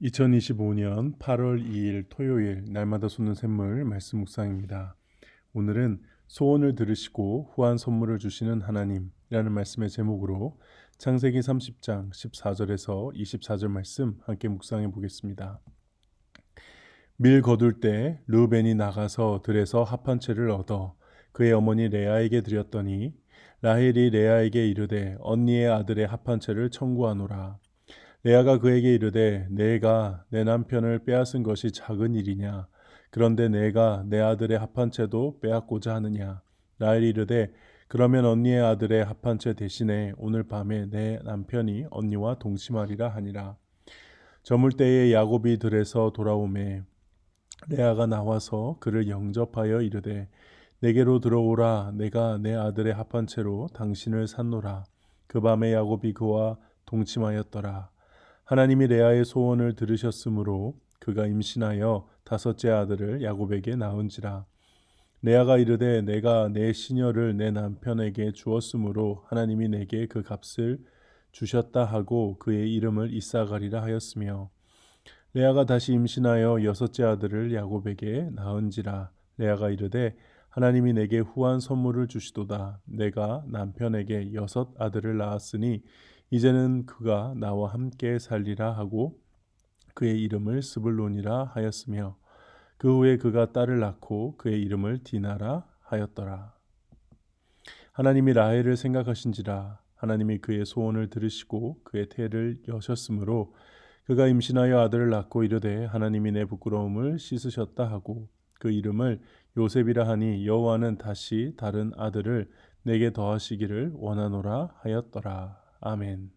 2025년 8월 2일 토요일 날마다 솟는 샘물 말씀 묵상입니다. 오늘은 소원을 들으시고 후한 선물을 주시는 하나님이라는 말씀의 제목으로 창세기 30장 14절에서 24절 말씀 함께 묵상해 보겠습니다. 밀 거둘 때 르우벤이 나가서 들에서 합 한 채를 얻어 그의 어머니 레아에게 드렸더니 라헬이 레아에게 이르되 언니의 아들의 합 한 채를 청구하노라. 레아가 그에게 이르되 내가 내 남편을 빼앗은 것이 작은 일이냐 그런데 내가 내 아들의 합한 채도 빼앗고자 하느냐. 라헬이 이르되 그러면 언니의 아들의 합한 채 대신에 오늘 밤에 내 남편이 언니와 동침하리라 하니라. 저물 때에 야곱이 들에서 돌아오매 레아가 나와서 그를 영접하여 이르되 내게로 들어오라. 내가 내 아들의 합한 채로 당신을 샀노라. 그 밤에 야곱이 그와 동침하였더라. 하나님이 레아의 소원을 들으셨으므로 그가 임신하여 다섯째 아들을 야곱에게 낳은지라. 레아가 이르되 내가 내 시녀를 내 남편에게 주었으므로 하나님이 내게 그 값을 주셨다 하고 그의 이름을 이사가리라 하였으며 레아가 다시 임신하여 여섯째 아들을 야곱에게 낳은지라. 레아가 이르되 하나님이 내게 후한 선물을 주시도다. 내가 남편에게 여섯 아들을 낳았으니 이제는 그가 나와 함께 살리라 하고 그의 이름을 스불론이라 하였으며 그 후에 그가 딸을 낳고 그의 이름을 디나라 하였더라. 하나님이 라헬을 생각하신지라. 하나님이 그의 소원을 들으시고 그의 태를 여셨으므로 그가 임신하여 아들을 낳고 이르되 하나님이 내 부끄러움을 씻으셨다 하고 그 이름을 요셉이라 하니 여호와는 다시 다른 아들을 내게 더하시기를 원하노라 하였더라. 아멘.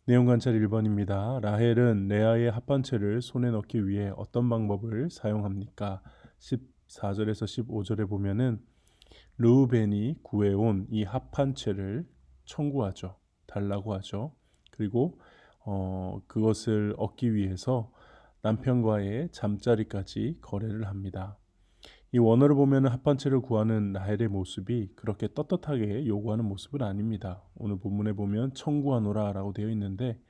내용 관찰 1번입니다. 라헬은 레아의 합한 채를 손에 넣기 위해 어떤 방법을 사용합니까? 14절에서 15절에 보면은 르우벤이 구해온 이 합한 채를 청구하죠. 달라고 하죠. 그리고 그것을 얻기 위해서 남편과의 잠자리까지 거래를 합니다. 이 원어를 보면 합한 채를 구하는 라헬의 모습이 그렇게 떳떳하게 요구하는 모습은 아닙니다. 오늘 본문에 보면 청구하노라 라고 되어 있는데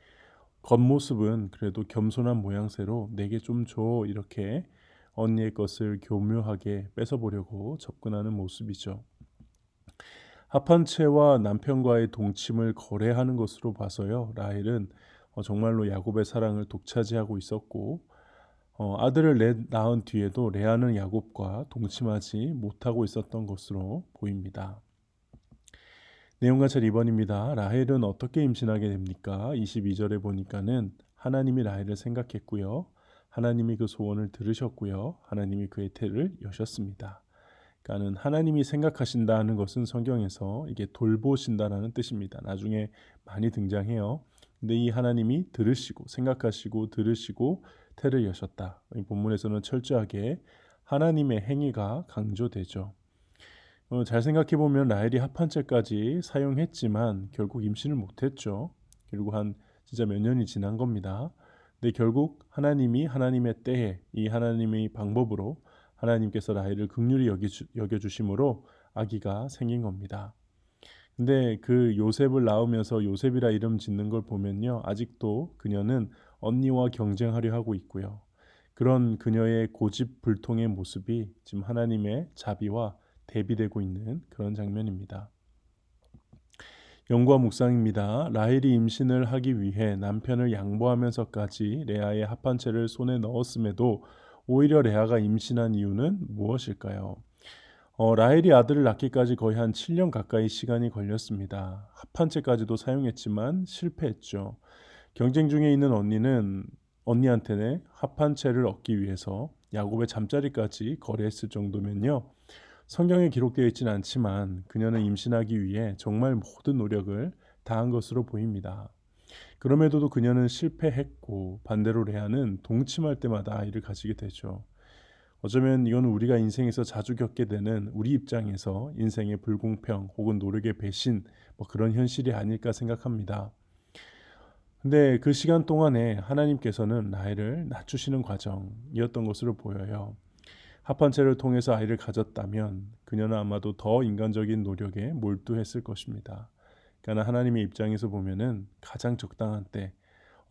겉모습은 그래도 겸손한 모양새로 내게 좀 줘 이렇게 언니의 것을 교묘하게 뺏어보려고 접근하는 모습이죠. 합한 채와 남편과의 동침을 거래하는 것으로 봐서요. 라헬은 정말로 야곱의 사랑을 독차지하고 있었고 아들을 낳은 뒤에도 레아는 야곱과 동침하지 못하고 있었던 것으로 보입니다. 내용 관찰 2번입니다. 라헬은 어떻게 임신하게 됩니까? 22절에 보니까는 하나님이 라헬을 생각했고요. 하나님이 그 소원을 들으셨고요. 하나님이 그의 태를 여셨습니다. 그러니까는 하나님이 생각하신다는 것은 성경에서 이게 돌보신다라는 뜻입니다. 나중에 많이 등장해요. 근데 이 하나님이 들으시고 생각하시고 들으시고 태를 여셨다. 이 본문에서는 철저하게 하나님의 행위가 강조되죠. 잘 생각해 보면 라헬이 합한 채까지 사용했지만 결국 임신을 못했죠. 결국 한 진짜 몇 년이 지난 겁니다. 근데 결국 하나님이 하나님의 때에 이 하나님의 방법으로 하나님께서 라헬을 긍휼히 여겨주심으로 아기가 생긴 겁니다. 근데 그 요셉을 낳으면서 요셉이라 이름 짓는 걸 보면요. 아직도 그녀는 언니와 경쟁하려 하고 있고요. 그런 그녀의 고집불통의 모습이 지금 하나님의 자비와 대비되고 있는 그런 장면입니다. 연구와 묵상입니다. 라헬이 임신을 하기 위해 남편을 양보하면서까지 레아의 합한 채를 손에 넣었음에도 오히려 레아가 임신한 이유는 무엇일까요? 라헬이 아들을 낳기까지 거의 한 7년 가까이 시간이 걸렸습니다. 합한 채까지도 사용했지만 실패했죠. 경쟁 중에 있는 언니한테는 합한 채를 얻기 위해서 야곱의 잠자리까지 거래했을 정도면요. 성경에 기록되어 있지는 않지만 그녀는 임신하기 위해 정말 모든 노력을 다한 것으로 보입니다. 그럼에도 그녀는 실패했고 반대로 레아는 동침할 때마다 아이를 가지게 되죠. 어쩌면 이건 우리가 인생에서 자주 겪게 되는 우리 입장에서 인생의 불공평 혹은 노력의 배신 그런 현실이 아닐까 생각합니다. 근데 그 시간 동안에 하나님께서는 라헬을 낮추시는 과정이었던 것으로 보여요. 합한 채를 통해서 아이를 가졌다면 그녀는 아마도 더 인간적인 노력에 몰두했을 것입니다. 그러나 하나님의 입장에서 보면은 가장 적당한 때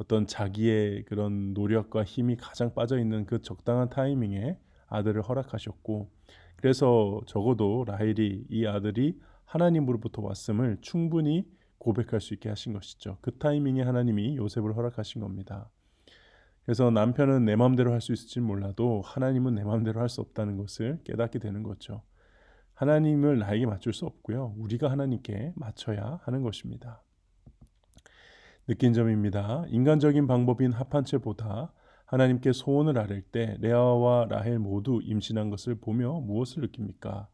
어떤 자기의 그런 노력과 힘이 가장 빠져 있는 그 적당한 타이밍에 아들을 허락하셨고, 그래서 적어도 라헬이 이 아들이 하나님으로부터 왔음을 충분히 고백할 수 있게 하신 것이죠. 그 타이밍에 하나님이 요셉을 허락하신 겁니다. 그래서 남편은 내 마음대로 할 수 있을지 몰라도 하나님은 내 마음대로 할 수 없다는 것을 깨닫게 되는 거죠. 하나님을 나에게 맞출 수 없고요. 우리가 하나님께 맞춰야 하는 것입니다. 느낀 점입니다. 인간적인 방법인 합한채보다 하나님께 소원을 아뢰 때 레아와 라헬 모두 임신한 것을 보며 무엇을 느낍니까?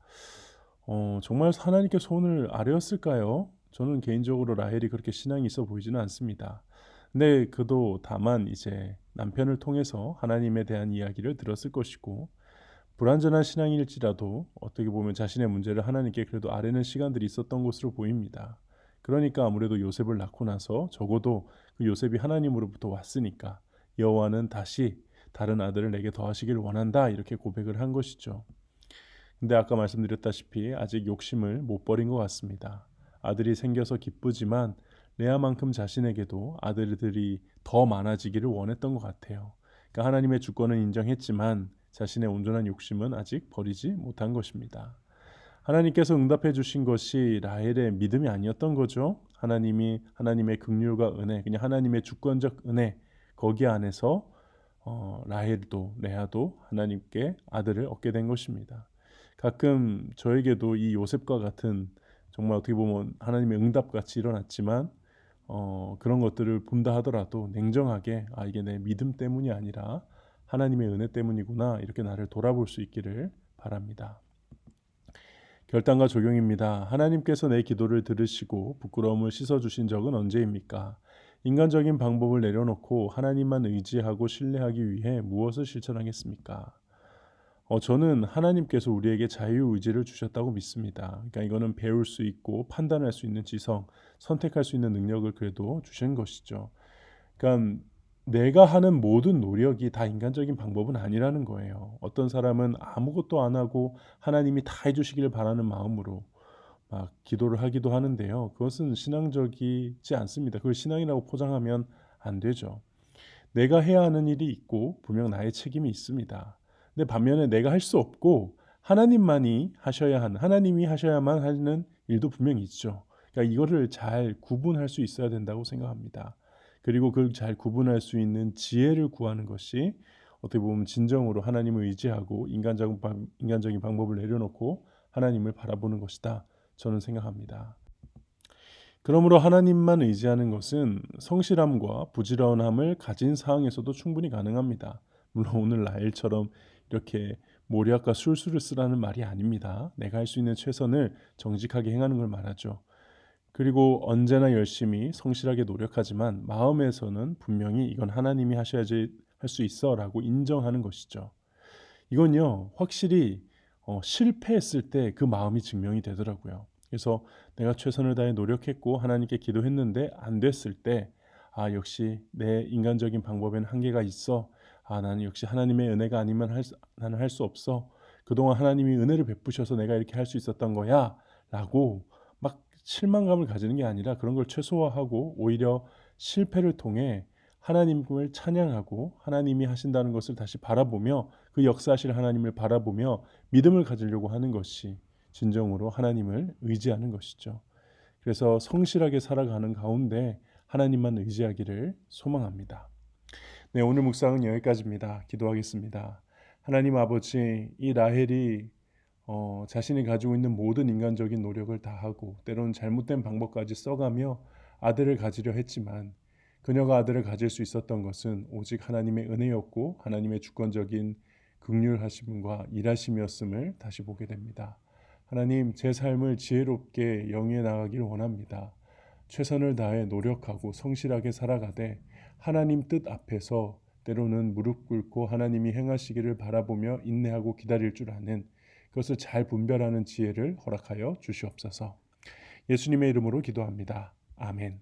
정말 하나님께 소원을 아뢰었을까요? 저는 개인적으로 라헬이 그렇게 신앙이 있어 보이지는 않습니다. 근데 그도 다만 이제 남편을 통해서 하나님에 대한 이야기를 들었을 것이고, 불완전한 신앙일지라도 어떻게 보면 자신의 문제를 하나님께 그래도 아뢰는 시간들이 있었던 것으로 보입니다. 그러니까 아무래도 요셉을 낳고 나서 적어도 그 요셉이 하나님으로부터 왔으니까 여호와는 다시 다른 아들을 내게 더하시길 원한다, 이렇게 고백을 한 것이죠. 근데 아까 말씀드렸다시피 아직 욕심을 못 버린 것 같습니다. 아들이 생겨서 기쁘지만 레아만큼 자신에게도 아들들이 더 많아지기를 원했던 것 같아요. 그러니까 하나님의 주권은 인정했지만 자신의 온전한 욕심은 아직 버리지 못한 것입니다. 하나님께서 응답해 주신 것이 라헬의 믿음이 아니었던 거죠. 하나님의 긍휼과 은혜, 그냥 하나님의 주권적 은혜, 거기 안에서 라헬도 레아도 하나님께 아들을 얻게 된 것입니다. 가끔 저에게도 이 요셉과 같은, 정말 어떻게 보면 하나님의 응답같이 일어났지만 그런 것들을 본다 하더라도 냉정하게 이게 내 믿음 때문이 아니라 하나님의 은혜 때문이구나, 이렇게 나를 돌아볼 수 있기를 바랍니다. 결단과 적용입니다. 하나님께서 내 기도를 들으시고 부끄러움을 씻어주신 적은 언제입니까? 인간적인 방법을 내려놓고 하나님만 의지하고 신뢰하기 위해 무엇을 실천하겠습니까? 저는 하나님께서 우리에게 자유의지를 주셨다고 믿습니다. 그러니까 이거는 배울 수 있고 판단할 수 있는 지성, 선택할 수 있는 능력을 그래도 주신 것이죠. 그러니까 내가 하는 모든 노력이 다 인간적인 방법은 아니라는 거예요. 어떤 사람은 아무것도 안 하고 하나님이 다 해주시기를 바라는 마음으로 막 기도를 하기도 하는데요. 그것은 신앙적이지 않습니다. 그걸 신앙이라고 포장하면 안 되죠. 내가 해야 하는 일이 있고 분명 나의 책임이 있습니다. 근데 반면에 내가 할 수 없고 하나님이 하셔야만 하는 일도 분명히 있죠. 그러니까 이거를 잘 구분할 수 있어야 된다고 생각합니다. 그리고 그걸 잘 구분할 수 있는 지혜를 구하는 것이 어떻게 보면 진정으로 하나님을 의지하고 인간적인 방법을 내려놓고 하나님을 바라보는 것이다, 저는 생각합니다. 그러므로 하나님만 의지하는 것은 성실함과 부지런함을 가진 상황에서도 충분히 가능합니다. 물론 오늘 라헬처럼 이렇게 모략과 술수를 쓰라는 말이 아닙니다. 내가 할 수 있는 최선을 정직하게 행하는 걸 말하죠. 그리고 언제나 열심히 성실하게 노력하지만 마음에서는 분명히 이건 하나님이 하셔야지 할 수 있어 라고 인정하는 것이죠. 이건요, 확실히 실패했을 때 그 마음이 증명이 되더라고요. 그래서 내가 최선을 다해 노력했고 하나님께 기도했는데 안 됐을 때 역시 내 인간적인 방법에는 한계가 있어. 나는 역시 하나님의 은혜가 아니면 나는 할 수 없어. 그동안 하나님이 은혜를 베푸셔서 내가 이렇게 할 수 있었던 거야 라고 막 실망감을 가지는 게 아니라 그런 걸 최소화하고 오히려 실패를 통해 하나님을 찬양하고 하나님이 하신다는 것을 다시 바라보며 그 역사하실 하나님을 바라보며 믿음을 가지려고 하는 것이 진정으로 하나님을 의지하는 것이죠. 그래서 성실하게 살아가는 가운데 하나님만 의지하기를 소망합니다. 네, 오늘 묵상은 여기까지입니다. 기도하겠습니다. 하나님 아버지, 이 라헬이 자신이 가지고 있는 모든 인간적인 노력을 다하고 때로는 잘못된 방법까지 써가며 아들을 가지려 했지만 그녀가 아들을 가질 수 있었던 것은 오직 하나님의 은혜였고 하나님의 주권적인 긍휼하심과 일하심이었음을 다시 보게 됩니다. 하나님, 제 삶을 지혜롭게 영위해 나가기를 원합니다. 최선을 다해 노력하고 성실하게 살아가되 하나님 뜻 앞에서 때로는 무릎 꿇고 하나님이 행하시기를 바라보며 인내하고 기다릴 줄 아는, 그것을 잘 분별하는 지혜를 허락하여 주시옵소서. 예수님의 이름으로 기도합니다. 아멘.